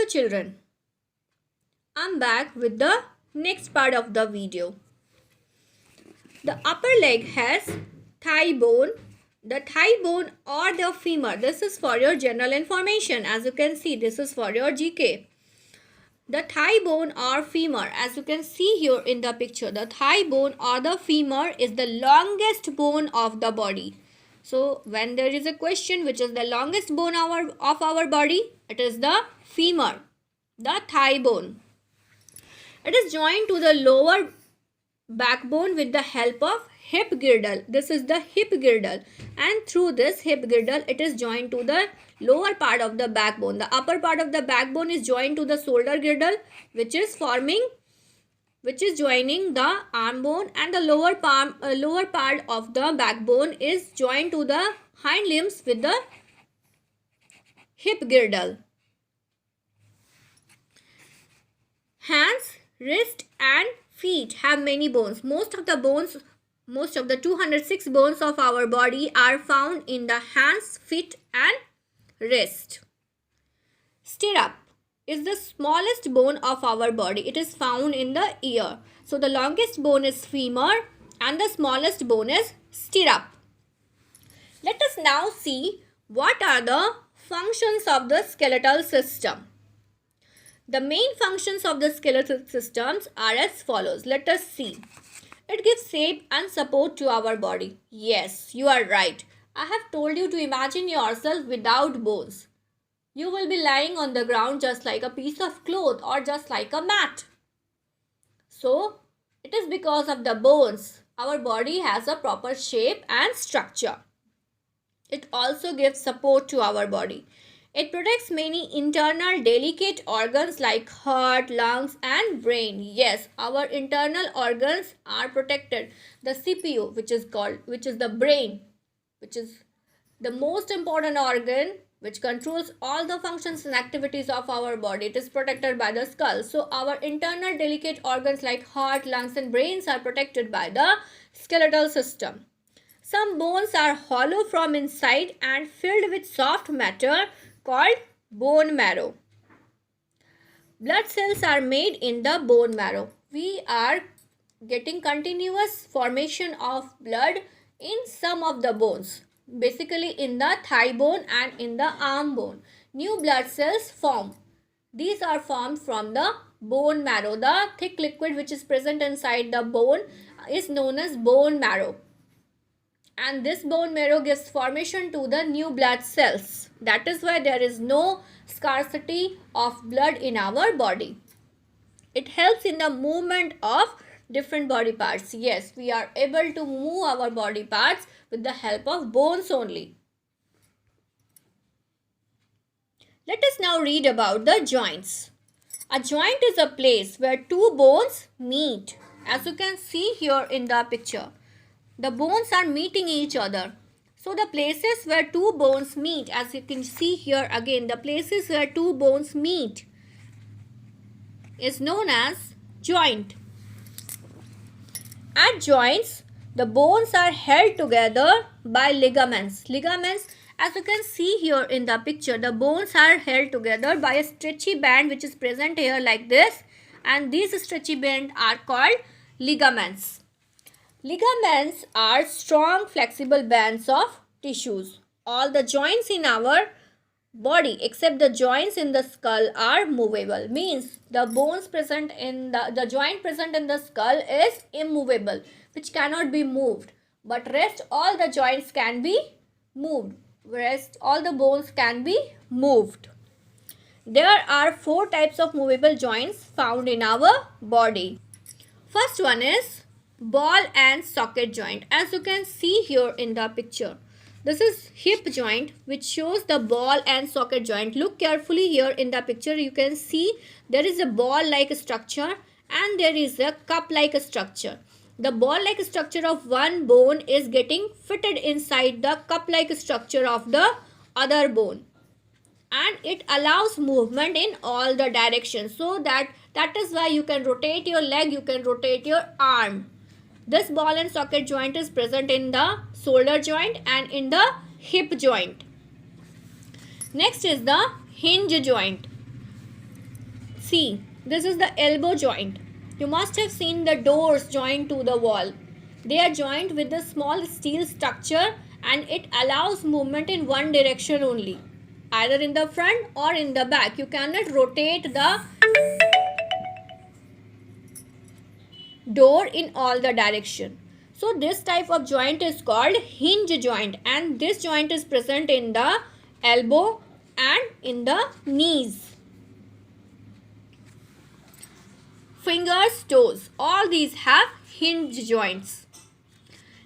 children, I'm back with the next part of the video. The upper leg has thigh bone. The thigh bone or the femur. This is for your general information. As you can see, this is for your GK. The thigh bone or femur, as you can see here in the picture, the thigh bone or the femur is the longest bone of the body. So when there is a question which is the longest bone of our body, it is the femur, the thigh bone. It is joined to the lower backbone with the help of hip girdle. This is the hip girdle, and through this hip girdle it is joined to the lower part of the backbone. The upper part of the backbone is joined to the shoulder girdle, which is joining the arm bone, and the lower part of the backbone is joined to the hind limbs with the hip girdle. Hands, wrist and feet have many bones. Most of the 206 bones of our body are found in the hands, feet and wrist. Stirrup is the smallest bone of our body. It is found in the ear. So the longest bone is femur and the smallest bone is stirrup. Let us now see what are the functions of the skeletal system. The main functions of the skeletal systems are as follows. Let us see. It gives shape and support to our body. Yes, you are right. I have told you to imagine yourself without bones. You will be lying on the ground just like a piece of cloth or just like a mat. So, it is because of the bones our body has a proper shape and structure. It also gives support to our body. It protects many internal delicate organs like heart, lungs and brain. Yes, our internal organs are protected. The CPU, which is the brain, which is the most important organ which controls all the functions and activities of our body. It is protected by the skull. So our internal delicate organs like heart, lungs and brains are protected by the skeletal system. Some bones are hollow from inside and filled with soft matter called bone marrow. Blood cells are made in the bone marrow. We are getting continuous formation of blood in some of the bones, basically in the thigh bone and in the arm bone. New blood cells form. These are formed from the bone marrow. The thick liquid which is present inside the bone is known as bone marrow. And this bone marrow gives formation to the new blood cells. That is why there is no scarcity of blood in our body. It helps in the movement of different body parts. Yes, we are able to move our body parts with the help of bones only. Let us now read about the joints. A joint is a place where two bones meet. As you can see here in the picture, the bones are meeting each other. So the places where two bones meet, as you can see here again, the places where two bones meet is known as joint. At joints, the bones are held together by ligaments. Ligaments, as you can see here in the picture, the bones are held together by a stretchy band which is present here like this, and these stretchy bands are called ligaments. Ligaments are strong flexible bands of tissues. All the joints in our body except the joints in the skull are movable. Means the bones present in the joint present in the skull is immovable, which cannot be moved. But rest all the joints can be moved. Rest all the bones can be moved. There are 4 types of movable joints found in our body. First one is ball and socket joint. As you can see here in the picture, this is hip joint which shows the ball and socket joint. Look carefully here in the picture. You can see there is a ball like structure and there is a cup like structure. The ball like structure of one bone is getting fitted inside the cup like structure of the other bone, and it allows movement in all the directions. So that is why you can rotate your leg, you can rotate your arm. This ball and socket joint is present in the shoulder joint and in the hip joint. Next is the hinge joint. See, this is the elbow joint. You must have seen the doors joined to the wall. They are joined with a small steel structure and it allows movement in one direction only, either in the front or in the back. You cannot rotate the door in all the direction. So this type of joint is called hinge joint, and this joint is present in the elbow and in the knees. Fingers, toes, all these have hinge joints.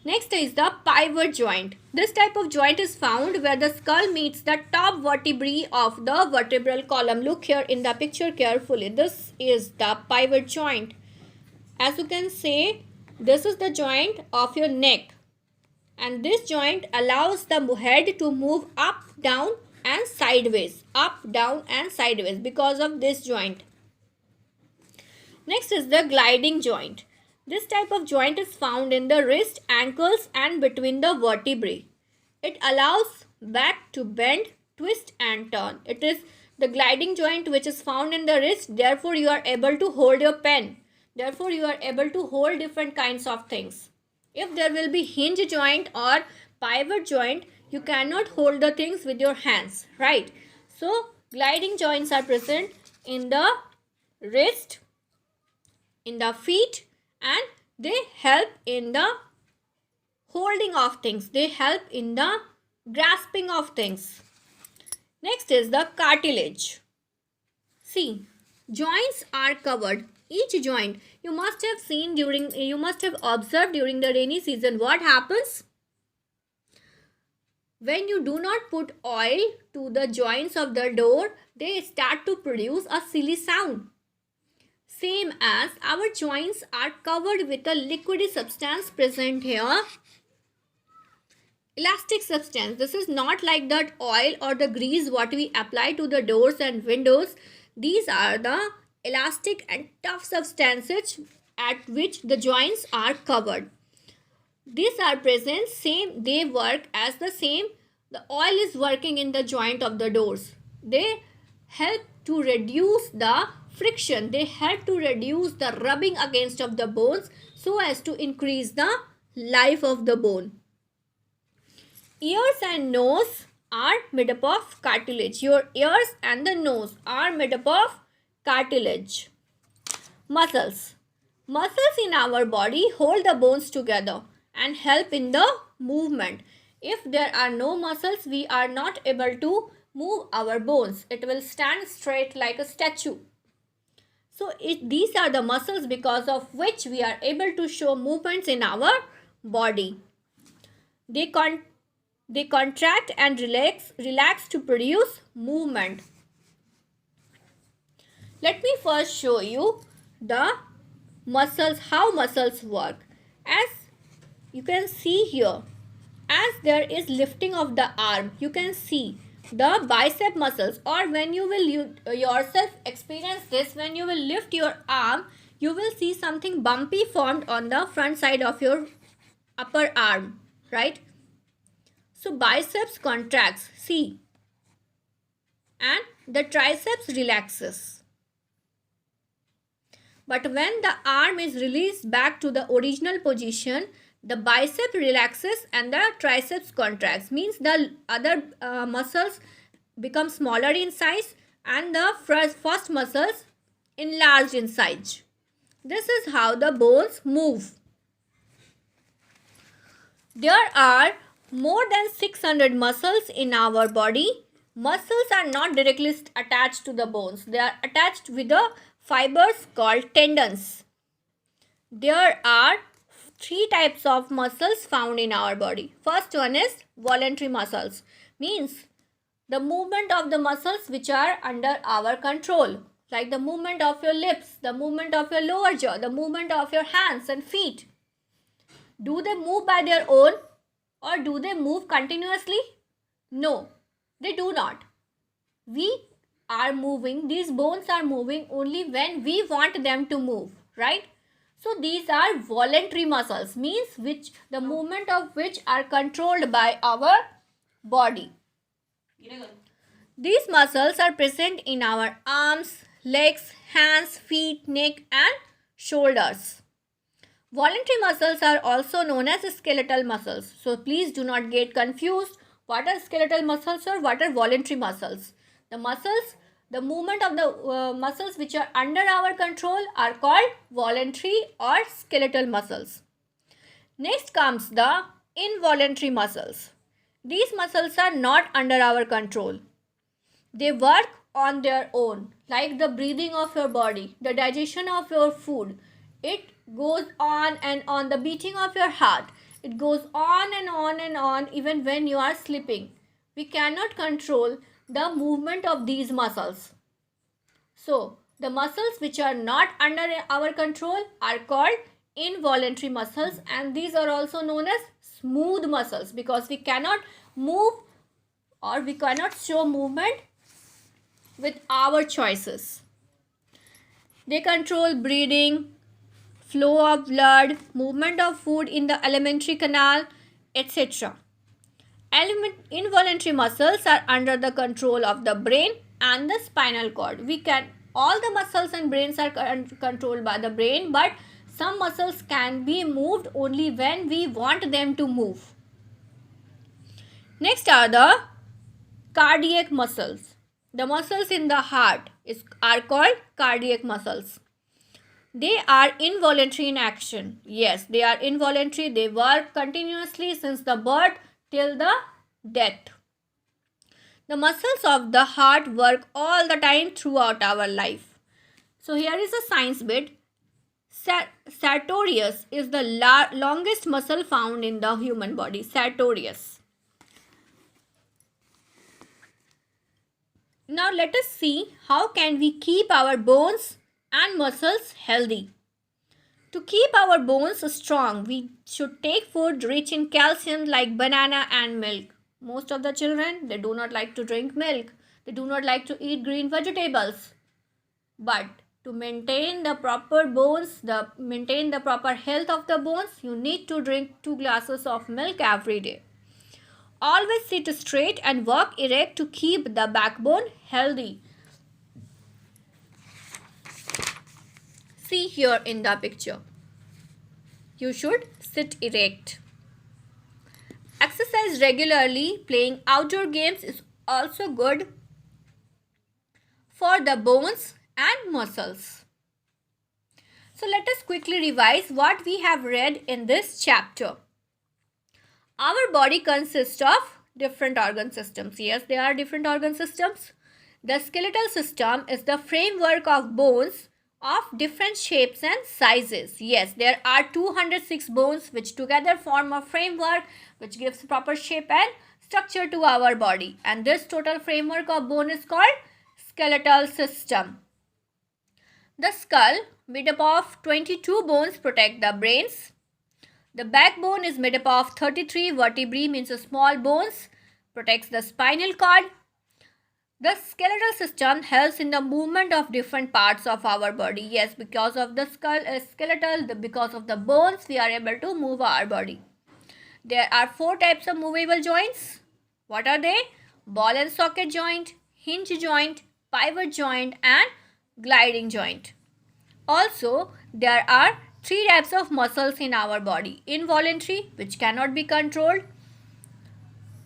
Next is the pivot joint. This type of joint is found where the skull meets the top vertebrae of the vertebral column. Look here in the picture carefully. This is the pivot joint. As you can see, this is the joint of your neck. And this joint allows the head to move up, down and sideways. Up, down and sideways because of this joint. Next is the gliding joint. This type of joint is found in the wrist, ankles and between the vertebrae. It allows back to bend, twist and turn. It is the gliding joint which is found in the wrist. Therefore, you are able to hold your pen. Therefore, you are able to hold different kinds of things. If there will be hinge joint or pivot joint, you cannot hold the things with your hands, right? So, gliding joints are present in the wrist, in the feet, and they help in the holding of things. They help in the grasping of things. Next is the cartilage. See, joints are covered. Each joint, you must have observed during the rainy season what happens when you do not put oil to the joints of the door. They start to produce a silly sound. Same as our joints are covered with a liquidy substance present here. Elastic substance. This is not like that oil or the grease what we apply to the doors and windows. These are the elastic and tough substances at which the joints are covered. These are present, same, they work as the same. The oil is working in the joint of the doors. They help to reduce the friction. They help to reduce the rubbing against of the bones so as to increase the life of the bone. Ears and nose are made up of cartilage. Your ears and the nose are made up of cartilage. Muscles. Muscles in our body hold the bones together and help in the movement. If there are no muscles, we are not able to move our bones. It will stand straight like a statue. So these are the muscles because of which we are able to show movements in our body. They contract and relax to produce movement. Let me first show you the muscles, how muscles work. As you can see here, as there is lifting of the arm, you can see the bicep muscles, or when you will yourself experience this, when you will lift your arm, you will see something bumpy formed on the front side of your upper arm, right? So biceps contracts, see, and the triceps relaxes. But when the arm is released back to the original position, the bicep relaxes and the triceps contracts. Means the other muscles become smaller in size and the first muscles enlarge in size. This is how the bones move. There are more than 600 muscles in our body. Muscles are not directly attached to the bones. They are attached with the fibers called tendons. There are 3 types of muscles found in our body. First one is voluntary muscles. Means the movement of the muscles which are under our control. Like the movement of your lips, the movement of your lower jaw, the movement of your hands and feet. Do they move by their own or do they move continuously? No, they do not. We are moving, these bones are moving only when we want them to move, right? So these are voluntary muscles, means which the movement of which are controlled by our body. These muscles are present in our arms, legs, hands, feet, neck and shoulders. Voluntary muscles are also known as skeletal muscles. So please do not get confused. What are skeletal muscles or what are voluntary muscles? The movement of the muscles which are under our control are called voluntary or skeletal muscles. Next comes the involuntary muscles. These muscles are not under our control. They work on their own, like the breathing of your body, the digestion of your food. It goes on and on, the beating of your heart. It goes on and on and on even when you are sleeping. We cannot control the movement of these muscles. So, the muscles which are not under our control are called involuntary muscles, and these are also known as smooth muscles because we cannot move or we cannot show movement with our choices. They control breathing, flow of blood, movement of food in the alimentary canal, etc. Involuntary muscles are under the control of the brain and the spinal cord. All the muscles and brains are controlled by the brain, but some muscles can be moved only when we want them to move. Next are the cardiac muscles. The muscles in the heart are called cardiac muscles. They are involuntary in action. Yes, they are involuntary. They work continuously since the birth till the death. The muscles of the heart work all the time throughout our life. So here is a science bit. Sartorius is the longest muscle found in the human body. Sartorius. Now let us see how can we keep our bones and muscles healthy. To keep our bones strong, we should take food rich in calcium like banana and milk. Most of the children, they do not like to drink milk. They do not like to eat green vegetables. But to maintain the proper bones, maintain the proper health of the bones, you need to drink 2 glasses of milk every day. Always sit straight and walk erect to keep the backbone healthy. See here in the picture. You should sit erect. Exercise regularly. Playing outdoor games is also good for the bones and muscles. So let us quickly revise what we have read in this chapter. Our body consists of different organ systems. Yes, there are different organ systems. The skeletal system is the framework of bones of different shapes and sizes. Yes, there are 206 bones which together form a framework which gives proper shape and structure to our body. And this total framework of bone is called skeletal system. The skull, made up of 22 bones, protect the brains. The backbone is made up of 33 vertebrae, means small bones, protects the spinal cord. The skeletal system helps in the movement of different parts of our body. Yes, because of the skeletal, because of the bones, we are able to move our body. There are 4 types of movable joints. What are they? Ball and socket joint, hinge joint, pivot joint and gliding joint. Also, there are 3 types of muscles in our body. Involuntary, which cannot be controlled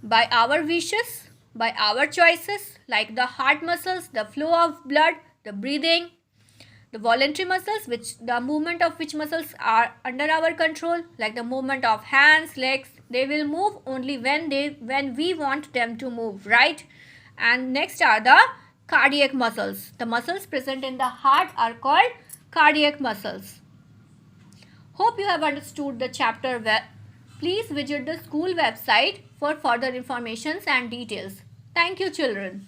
by our wishes, by our choices, like the heart muscles, the flow of blood, the breathing. The voluntary muscles, which the movement of which muscles are under our control, like the movement of hands, legs, they will move only when we want them to move, right? And next are the cardiac muscles. The muscles present in the heart are called cardiac muscles. Hope you have understood the chapter well. Please visit the school website for further informations and details. Thank you, children.